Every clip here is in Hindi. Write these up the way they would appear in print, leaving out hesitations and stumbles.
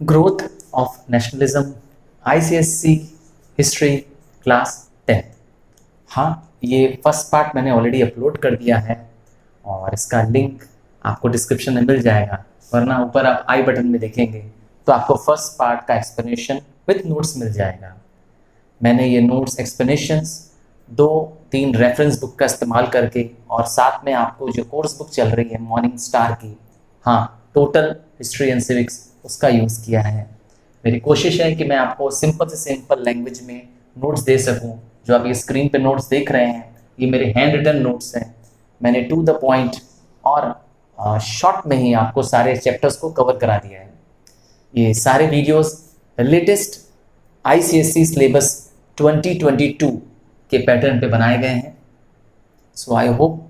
Growth of nationalism ICSC history class 10। हाँ, ये फर्स्ट पार्ट मैंने ऑलरेडी अपलोड कर दिया है और इसका लिंक आपको डिस्क्रिप्शन में मिल जाएगा, वरना ऊपर आप आई बटन में देखेंगे तो आपको फर्स्ट पार्ट का एक्सप्लेनेशन विथ नोट्स मिल जाएगा। मैंने ये नोट्स एक्सप्लेनेशंस 2-3 रेफरेंस बुक का इस्तेमाल करके और साथ में आपको जो कोर्स बुक चल रही है मॉर्निंग स्टार की, हाँ, टोटल हिस्ट्री एंड सिविक्स, उसका यूज़ किया है। मेरी कोशिश है कि मैं आपको सिंपल से सिंपल लैंग्वेज में नोट्स दे सकूं। जो आप ये स्क्रीन पे नोट्स देख रहे हैं, ये मेरे हैंड रिटन नोट्स हैं। मैंने टू द पॉइंट और शॉर्ट में ही आपको सारे चैप्टर्स को कवर करा दिया है। ये सारे वीडियोस लेटेस्ट आईसीएससी सिलेबस 2022 के पैटर्न पे बनाए गए हैं। So I hope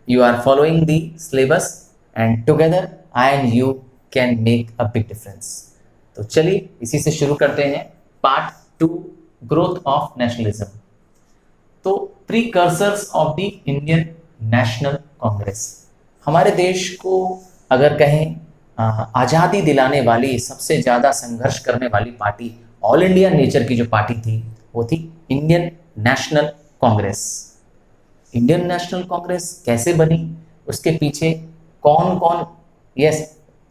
you are following the syllabus and together I and you can make a big difference। तो चलिए इसी से शुरू करते हैं पार्ट 2, ग्रोथ ऑफ नेशनलिज्म। तो precursors of the Indian National Congress, हमारे देश को अगर कहें आज़ादी दिलाने वाली, सबसे ज़्यादा संघर्ष करने वाली पार्टी, ऑल इंडिया नेचर की जो पार्टी थी वो थी इंडियन नेशनल कांग्रेस। इंडियन नेशनल कांग्रेस कैसे बनी, उसके पीछे कौन कौन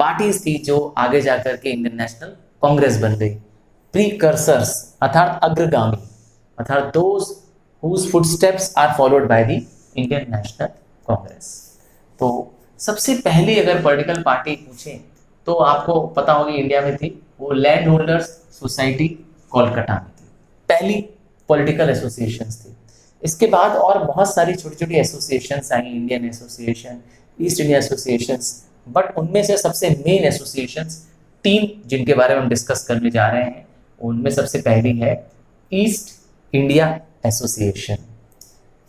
पार्टीज थी जो आगे जाकर के इंडियन नेशनल कांग्रेस बन गई। प्रीकर्सर्स अर्थात अग्रगामी, अर्थात those whose footsteps are followed by the Indian National Congress. तो सबसे पहली अगर पॉलिटिकल पार्टी पूछें तो आपको पता होगी इंडिया में थी, वो लैंड होल्डर्स सोसाइटी कोलकाता में थी, पहली पॉलिटिकल एसोसिएशंस थी। इसके बाद और बहुत सारी छोटी छोटी associations I, Indian association, east India associations, but उनमें से सबसे मेन एसोसिएशंस 3 जिनके बारे में हम डिस्कस करने जा रहे हैं, उनमें सबसे पहली है ईस्ट इंडिया एसोसिएशन।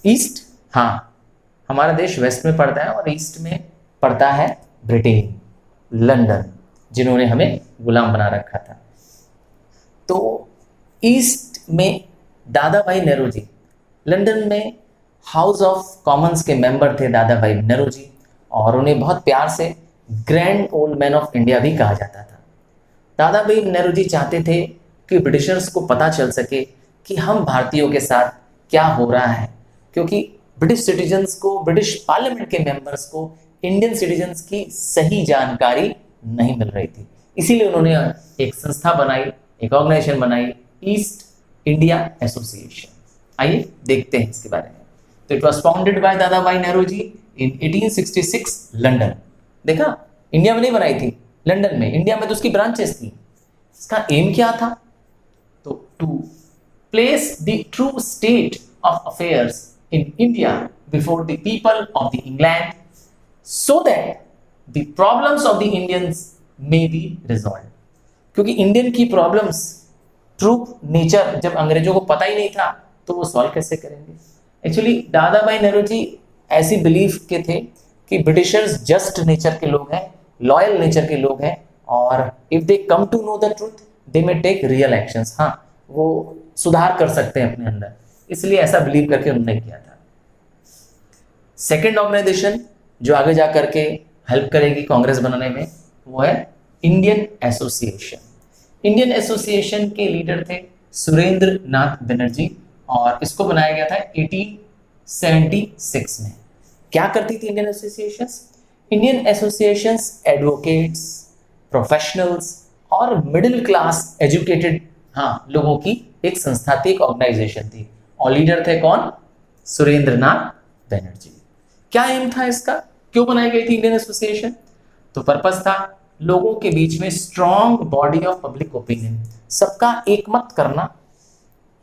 ईस्ट, हाँ, हमारा देश वेस्ट में पड़ता है और ईस्ट में पड़ता है ब्रिटेन, लंदन, जिन्होंने हमें गुलाम बना रखा था। तो ईस्ट में दादा भाई नेहरू जी, लंदन में हाउस ऑफ कॉमन्स के मेंबर थे दादा भाई नेहरू जी, और उन्हें बहुत प्यार से grand old man of India भी कहा जाता था। दादा भाई नेहरू जी चाहते थे कि ब्रिटिशर्स को पता चल सके कि हम भारतीयों के साथ क्या हो रहा है, क्योंकि ब्रिटिश सिटीजन्स को, ब्रिटिश पार्लियामेंट के मेंबर्स को इंडियन सिटीजन्स की सही जानकारी नहीं मिल रही थी। इसीलिए उन्होंने एक संस्था बनाई, एक ऑर्गेनाइजेशन बनाई, ईस्ट इंडिया एसोसिएशन। आइए देखते हैं इसके बारे में। तो इट वाज फाउंडेड बाय दादा भाई नेहरू जी इन 1866 लंदन। देखा, इंडिया में नहीं बनाई थी, लंदन में। इंडिया में तो उसकी ब्रांचेस थी। इसका एम क्या था? तो to place the true state of affairs in India before the people of the England so that the problems of the Indians may be resolve. क्योंकि इंडियन की प्रॉब्लम्स, ट्रू नेचर जब अंग्रेजों को पता ही नहीं था तो वो सॉल्व कैसे करेंगे। एक्चुअली दादा भाई नेहरू जी ऐसी बिलीफ के थे कि ब्रिटिशर्स जस्ट नेचर के लोग हैं, लॉयल नेचर के लोग हैं, और if they come to know the truth they may take real actions. हाँ, वो सुधार कर सकते हैं अपने अंदर, इसलिए ऐसा बिलीव करके उन्होंने किया था। सेकेंड ऑर्गेनाइजेशन जो आगे जा करके हेल्प करेगी कांग्रेस बनाने में, वो है इंडियन एसोसिएशन। इंडियन एसोसिएशन के लीडर थे सुरेंद्र नाथ बनर्जी, और इसको बनाया गया था 1876 में। क्या करती थी Indian associations? Indian associations advocates, professionals और मिडिल क्लास एजुकेटेड, हाँ, लोगों की एक संस्था थी, एक ऑर्गेनाइजेशन थी, और लीडर थे कौन? सुरेंद्र नाथ बनर्जी। क्या एम था इसका? क्यों बनाई गई थी इंडियन एसोसिएशन? तो पर्पस था लोगों के बीच में strong body of public opinion, सबका एकमत करना,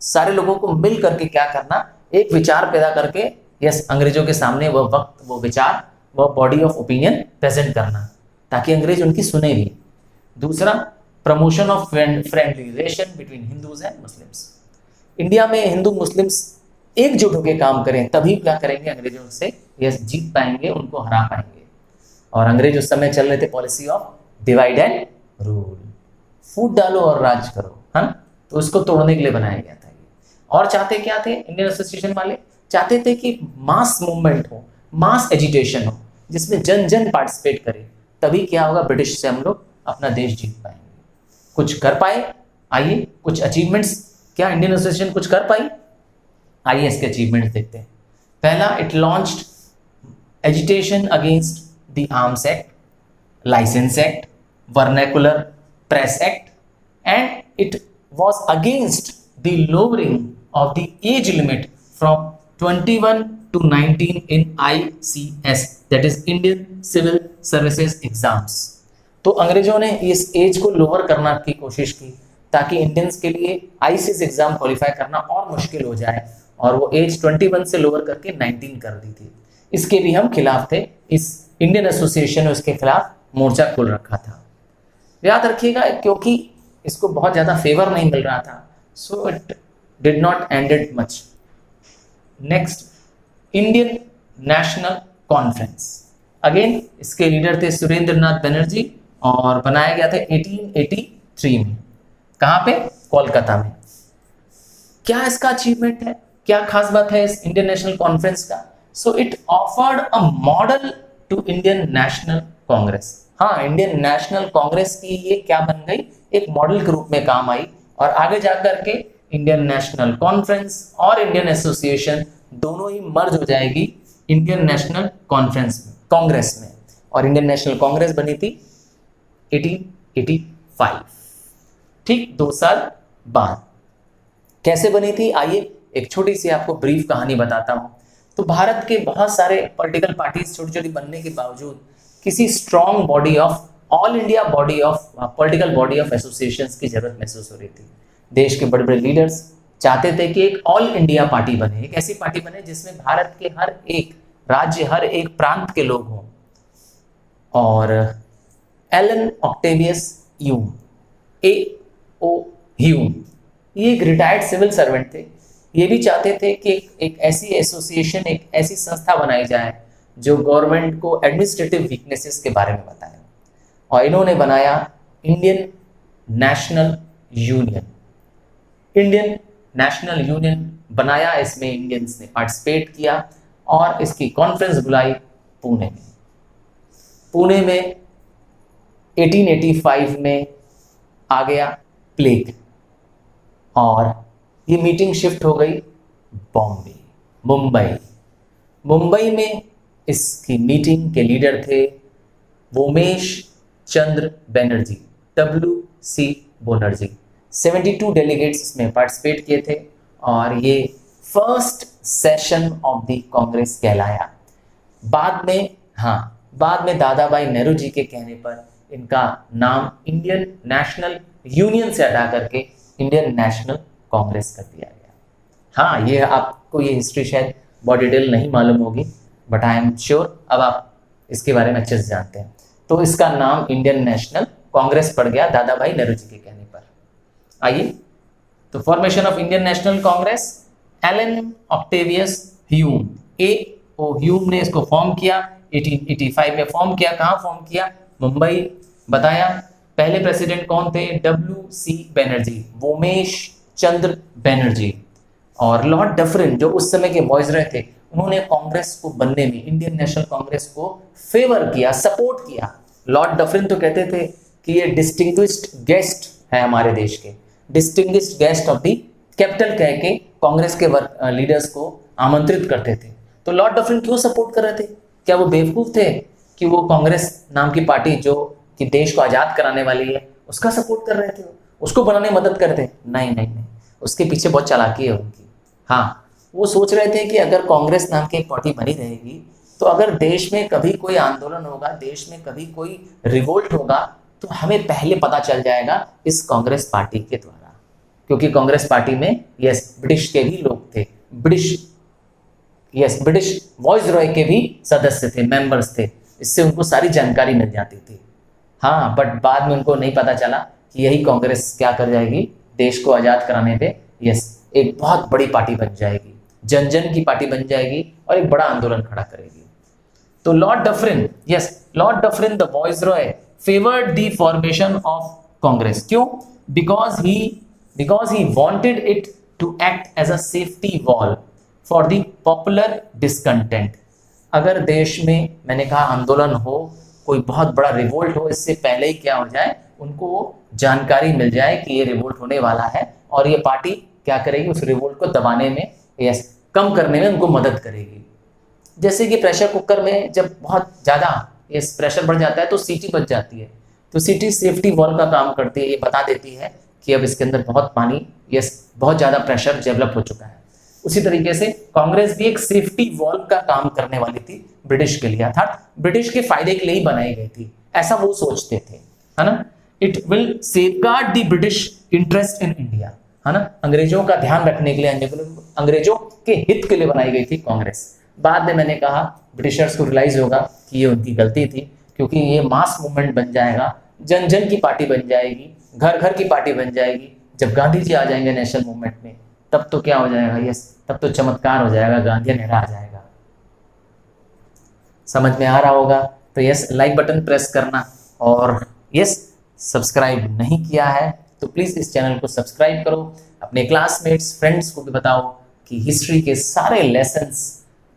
सारे लोगों को मिल करके क्या करना, एक विचार पैदा करके अंग्रेजों के सामने वह वक्त, वो विचार, वह बॉडी ऑफ ओपिनियन प्रेजेंट करना, ताकि अंग्रेज उनकी सुने भी। दूसरा, promotion of friendly relation between Hindus and Muslims. India में हिंदू मुस्लिम्स एकजुट होकर काम करें, तभी क्या करेंगे, अंग्रेजों से जीत पाएंगे, उनको हरा पाएंगे। और अंग्रेज उस समय चल रहे थे policy of divide and rule, फूट डालो और राज करो, है ना। तो उसको तोड़ने के लिए बनाया गया था। और चाहते क्या थे इंडियन एसोसिएशन वाले? चाहते थे कि मास मूवमेंट हो, मास एजिटेशन हो, जिसमें जन जन पार्टिसिपेट करे, तभी क्या होगा, ब्रिटिश से हम लोग अपना देश जीत पाएंगे। कुछ कर पाए? आइए कुछ अचीवमेंट्स, क्या इंडियन एसोसिएशन कुछ कर पाई? आइए इसके अचीवमेंट्स देखते हैं। पहला, it launched agitation against the Arms Act, Licence Act, Vernacular Press Act, and it was against the lowering of the age limit from 21 to 19 in ICS, that is Indian Civil Services Exams। तो अंग्रेजों ने इस एज को लोअर करना की कोशिश की ताकि इंडियंस के लिए ICS एग्जाम क्वालिफाई करना और मुश्किल हो जाए, और वो एज 21 से लोअर करके 19 कर दी थी। इसके भी हम खिलाफ थे, इस इंडियन एसोसिएशन ने उसके खिलाफ मोर्चा खोल रखा था। याद रखिएगा, क्योंकि इसको बहुत ज़्यादा फेवर नहीं मिल रहा था, so it did not ended much. Next, Indian National conference, again इसके लीडर थे सुरेंद्र नाथ बनर्जी, और बनाया गया था 1883 में। कहाँ पे? कोलकाता में। क्या इसका अचीवमेंट है, क्या खास बात है इस इंडियन नेशनल कॉन्फ्रेंस का? So it offered a model to Indian National Congress. हाँ, इंडियन नेशनल कांग्रेस की ये क्या बन गई? एक मॉडल के रूप में काम आई, और आगे जाकर के इंडियन नेशनल कॉन्फ्रेंस और इंडियन एसोसिएशन दोनों ही मर्ज हो जाएगी इंडियन नेशनल कॉन्फ्रेंस में, कांग्रेस में, और इंडियन नेशनल कांग्रेस बनी थी 1885, ठीक 2 साल बाद। कैसे बनी थी? आइए एक छोटी सी आपको ब्रीफ कहानी बताता हूं। तो भारत के बहुत सारे पॉलिटिकल पार्टीज छोटी छोटी बनने के बावजूद किसी strong body of all India body of political body of associations की जरूरत महसूस हो रही थी। देश के बड़े बड़े लीडर्स चाहते थे कि एक ऑल इंडिया पार्टी बने, एक ऐसी पार्टी बने जिसमें भारत के हर एक राज्य, हर एक प्रांत के लोग हों। और Elon Octavian Hume, A.O. Hume, ये एक रिटायर्ड सिविल सर्वेंट थे। ये भी चाहते थे कि एक ऐसी एसोसिएशन, एक ऐसी संस्था बनाई जाए जो गवर्नमेंट को एडमिनिस्ट्रेटिव वीकनेसेस के बारे में बताए, और इन्होंने बनाया Indian national union. Indian national union बनाया, इसमें इंडियंस ने पार्टिसिपेट किया, और इसकी कॉन्फ्रेंस बुलाई पुणे में। पुणे में 1885 में आ गया प्लेग, और ये मीटिंग शिफ्ट हो गई बॉम्बे, मुंबई में इसकी मीटिंग के लीडर थे वोमेश चंद्र बनर्जी, WC बनर्जी। 72 डेलीगेट्स इसमें पार्टिसिपेट किए थे, और ये first session of the Congress कहलाया। बाद में दादा भाई नेहरू जी के कहने पर इनका नाम इंडियन नेशनल यूनियन से हटा करके इंडियन नेशनल कांग्रेस कर दिया गया। हाँ, ये आपको ये हिस्ट्री शायद बहुत डिटेल नहीं मालूम होगी, बट आई एम श्योर अब आप इसके बारे में अच्छे से जानते हैं। तो इसका नाम इंडियन नेशनल कांग्रेस पड़ गया दादा भाई नेहरू जी के कहने पर। आइए, तो formation of Indian National Congress, Allan Octavian Hume, A.O. Hume ने इसको फॉर्म किया, 1885 में फॉर्म किया। कहाँ फॉर्म किया? मुंबई। बताया पहले प्रेसिडेंट कौन थे? WC बनर्जी, वोमेश चंद्र बनर्जी। और लॉर्ड डफरिन जो उस समय के वॉइसरॉय थे, उन्होंने कांग्रेस को बनने में, इंडियन नेशनल कांग्रेस को फेवर किया, सपोर्ट किया। लॉर्ड डफरिन तो कहते थे कि ये डिस्टिंग्विश्ड गेस्ट है हमारे देश के, distinguished guest of the capital कह के कांग्रेस के लीडर्स को आमंत्रित करते थे। तो लॉर्ड डफरिन क्यों सपोर्ट कर रहे थे? क्या वो बेवकूफ थे कि वो कांग्रेस नाम की पार्टी जो कि देश को आजाद कराने वाली है उसका सपोर्ट कर रहे थे, उसको बनाने में मदद करते? नहीं, उसके पीछे बहुत चालाकी है उनकी। हाँ, वो सोच रहे थे कि अगर कांग्रेस नाम की एक पार्टी बनी रहेगी तो अगर देश में कभी कोई आंदोलन होगा, देश में कभी कोई रिवोल्ट होगा, तो हमें पहले पता चल जाएगा इस कांग्रेस पार्टी के द्वारा, क्योंकि कांग्रेस पार्टी में ब्रिटिश के भी लोग थे, ब्रिटिश वॉइसरॉय के भी सदस्य थे, मेंबर्स थे, इससे उनको सारी जानकारी मिल जाती थी। हाँ, बट बाद में उनको नहीं पता चला कि यही कांग्रेस क्या कर जाएगी, देश को आजाद कराने पे एक बहुत बड़ी पार्टी बन जाएगी, जन जन की पार्टी बन जाएगी और एक बड़ा आंदोलन खड़ा करेगी। तो Lord Dufferin the viceroy favoured the formation of Congress. क्यों? Because he wanted it to act as a safety wall for the popular discontent. अगर देश में, मैंने कहा, आंदोलन हो, कोई बहुत बड़ा रिवोल्ट हो, इससे पहले ही क्या हो जाए, उनको जानकारी मिल जाए कि ये रिवोल्ट होने वाला है और ये पार्टी क्या करेगी, उस रिवोल्ट को दबाने में या कम करने में उनको मदद करेगी। जैसे कि प्रेशर कुकर में जब बहुत ज़्यादा ये प्रेशर बढ़ जाता है तो सीटी बच जाती है, तो सीटी सेफ्टी वॉल्व का काम करती है, ये बता देती है कि अब इसके अंदर बहुत पानी या बहुत ज़्यादा प्रेशर डेवलप हो चुका है। उसी तरीके से कांग्रेस भी एक सेफ्टी वॉल्व का काम करने वाली थी ब्रिटिश के लिए, अर्थात ब्रिटिश के फायदे के लिए ही बनाई गई थी, ऐसा वो सोचते थे, है ना। It will safeguard the British interest in India, है ना, अंग्रेजों का ध्यान रखने के लिए, अंग्रेजों के हित के लिए बनाई गई थी कांग्रेस। बाद में मैंने कहा ब्रिटिशर्स को रियलाइज होगा कि ये उनकी गलती थी, क्योंकि ये मास मूवमेंट बन जाएगा, जन जन की पार्टी बन जाएगी, घर घर की पार्टी बन जाएगी। जब गांधी जी आ जाएंगे नेशनल मूवमेंट में, तब तो क्या हो जाएगा, यस, तब तो चमत्कार हो जाएगा, गांधी नेहरा आ जाएगा। समझ में आ रहा होगा तो यस लाइक बटन प्रेस करना, और यस सब्सक्राइब नहीं किया है तो प्लीज इस चैनल को सब्सक्राइब करो, अपने क्लासमेट्स फ्रेंड्स को भी बताओ कि हिस्ट्री के सारे लेसन्स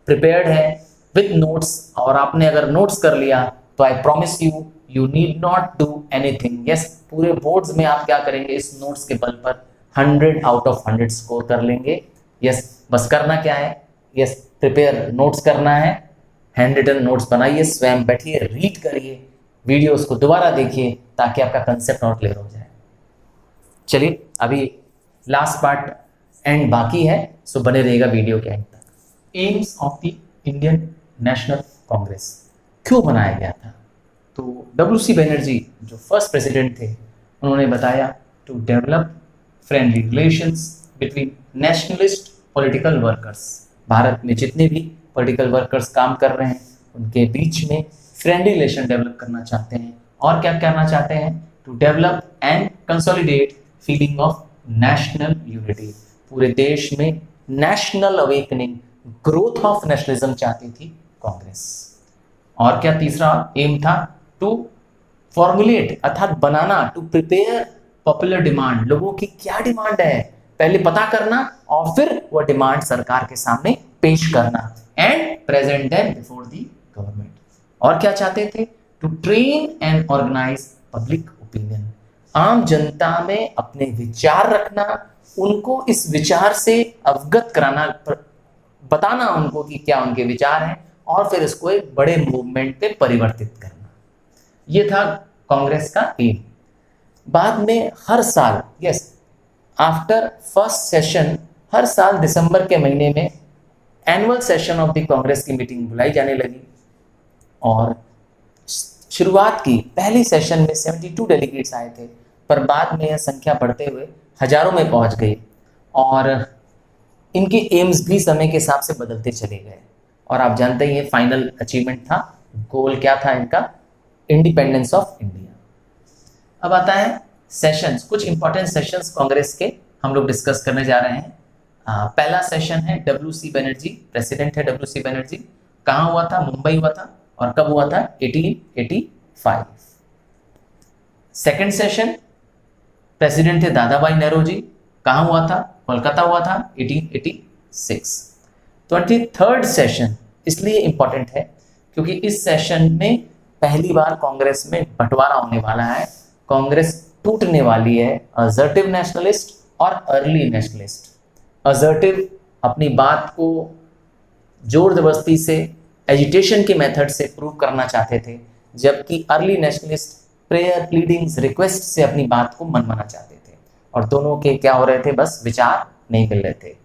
प्रिपेयर्ड है विद नोट्स, और आपने अगर नोट्स कर लिया तो I promise you need not do anything. Yes, पूरे बोर्ड्स में आप क्या करेंगे, इस नोट्स के बल पर 100 आउट ऑफ 100 स्कोर कर लेंगे। यस, बस करना क्या है, यस प्रिपेयर नोट्स करना है, हैंड रिटन नोट्स बनाइए, स्वयं बैठिए, रीड करिए, वीडियोस को दोबारा देखिए ताकि आपका कंसेप्ट और क्लियर हो जाए। चलिए अभी लास्ट पार्ट एंड बाकी है, सो बने रहेगा वीडियो के एंड तक। AIIMS of the Indian National Congress क्यों बनाया गया था, तो WC बनर्जी जो फर्स्ट प्रेसिडेंट थे, उन्होंने बताया to develop friendly relations between nationalist political workers. Bharat में जितने भी पॉलिटिकल वर्कर्स काम कर रहे हैं उनके बीच में फ्रेंडली रिलेशन डेवलप करना चाहते हैं, और क्या करना चाहते हैं, to develop and consolidate feeling of national unity. पूरे देश में national awakening, growth of nationalism चाहती थी कांग्रेस। और क्या तीसरा एम था, टू फॉर्मुलेट अर्थात बनाना, टू प्रिपेयर पॉपुलर डिमांड। लोगों की क्या डिमांड है पहले पता करना और फिर वह डिमांड सरकार के सामने पेश करना, and present them before the government. और क्या चाहते थे, to train and organise public opinion. आम जनता में अपने विचार रखना, उनको इस विचार से अवगत कराना, बताना उनको कि क्या उनके विचार हैं, और फिर इसको एक बड़े मूवमेंट पे परिवर्तित करना। ये था कांग्रेस का एम। बाद में हर साल, यस, आफ्टर फर्स्ट सेशन, हर साल दिसंबर के महीने में annual session of the Congress की मीटिंग बुलाई जाने लगी, और शुरुआत की पहली सेशन में 72 डेलीगेट्स आए थे, पर बाद में यह संख्या बढ़ते हुए हजारों में पहुंच गई, और इनके एम्स भी समय के हिसाब से बदलते चले गए। और आप जानते ही ये फाइनल अचीवमेंट था, गोल क्या था इनका, इंडिपेंडेंस ऑफ इंडिया। अब आता है सेशंस, कुछ इंपॉर्टेंट सेशंस कांग्रेस के हम लोग डिस्कस करने जा रहे हैं। पहला सेशन है WC बनर्जी, प्रेसिडेंट है WC बनर्जी। कहाँ हुआ था, मुंबई हुआ था, और कब हुआ था, 1885। सेकेंड सेशन प्रेसिडेंट थे दादा भाई नेहरू जी। कहाँ हुआ था, कोलकाता हुआ था, 1886। 23rd सेशन इसलिए इंपॉर्टेंट है क्योंकि इस सेशन में पहली बार कांग्रेस में बंटवारा होने वाला है, कांग्रेस टूटने वाली है, असर्टिव नेशनलिस्ट और अर्ली नेशनलिस्ट। असर्टिव अपनी बात को जोर जबरदस्ती से, एजिटेशन के मेथड से प्रूव करना चाहते थे, जबकि early nationalist prayer, pleadings, request से अपनी बात को मनवाना चाहते थे, और दोनों के क्या हो रहे थे, बस विचार नहीं मिल रहे थे।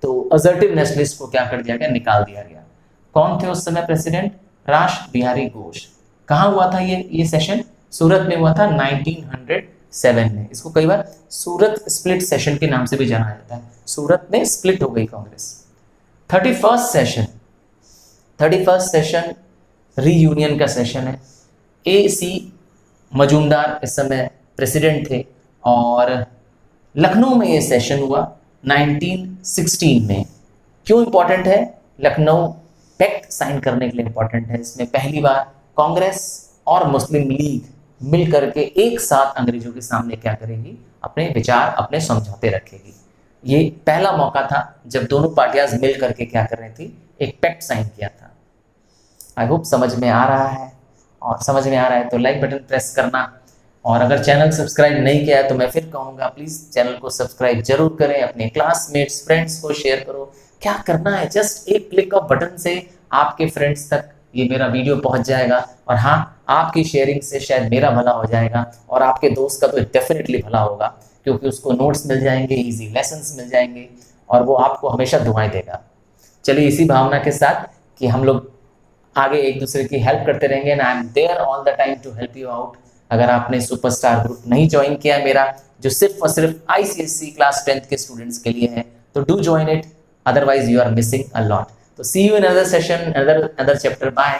तो असर्टिव नेशनलिस्ट को क्या कर दिया गया, निकाल दिया गया। कौन थे उस समय प्रेसिडेंट, रास बिहारी घोष। कहाँ हुआ था ये सेशन, सूरत में हुआ था 1907 में। इसको कई बार सूरत स्प्लिट सेशन के नाम से भी जाना जाता है, सूरत में स्प्लिट हो गई कांग्रेस। 31st सेशन रीयूनियन का सेशन है। AC मजूमदार इस समय प्रेसिडेंट थे, और लखनऊ में ये सेशन हुआ 1916 में। क्यों इंपॉर्टेंट है, लखनऊ पैक्ट साइन करने के लिए इंपॉर्टेंट है। इसमें पहली बार कांग्रेस और मुस्लिम लीग मिल करके एक साथ अंग्रेजों के सामने क्या करेगी, अपने विचार, अपने समझौते रखेगी। ये पहला मौका था जब दोनों पार्टियां मिल करके क्या कर रही थी, एक पैक्ट साइन किया था। आई होप समझ में आ रहा है, और समझ में आ रहा है तो लाइक बटन प्रेस करना, और अगर चैनल सब्सक्राइब नहीं किया है तो मैं फिर कहूँगा प्लीज़ चैनल को सब्सक्राइब जरूर करें, अपने क्लासमेट्स फ्रेंड्स को शेयर करो। क्या करना है, जस्ट एक क्लिक ऑफ बटन से आपके फ्रेंड्स तक ये मेरा वीडियो पहुंच जाएगा। और हाँ, आपकी शेयरिंग से शायद मेरा भला हो जाएगा और आपके दोस्त का तो डेफिनेटली भला होगा, क्योंकि उसको नोट्स मिल जाएंगे, इजी लेसन्स मिल जाएंगे और वो आपको हमेशा दुआएं देगा। चलिए इसी भावना के साथ कि हम लोग आगे एक दूसरे की हेल्प करते रहेंगे and I am there all the time to help you out. अगर आपने सुपरस्टार ग्रुप नहीं ज्वाइन किया है मेरा, जो सिर्फ और सिर्फ आईसीएससी क्लास 10th के स्टूडेंट्स के लिए है, तो do join it, otherwise you are missing a lot. So see you in another session, another chapter. Bye.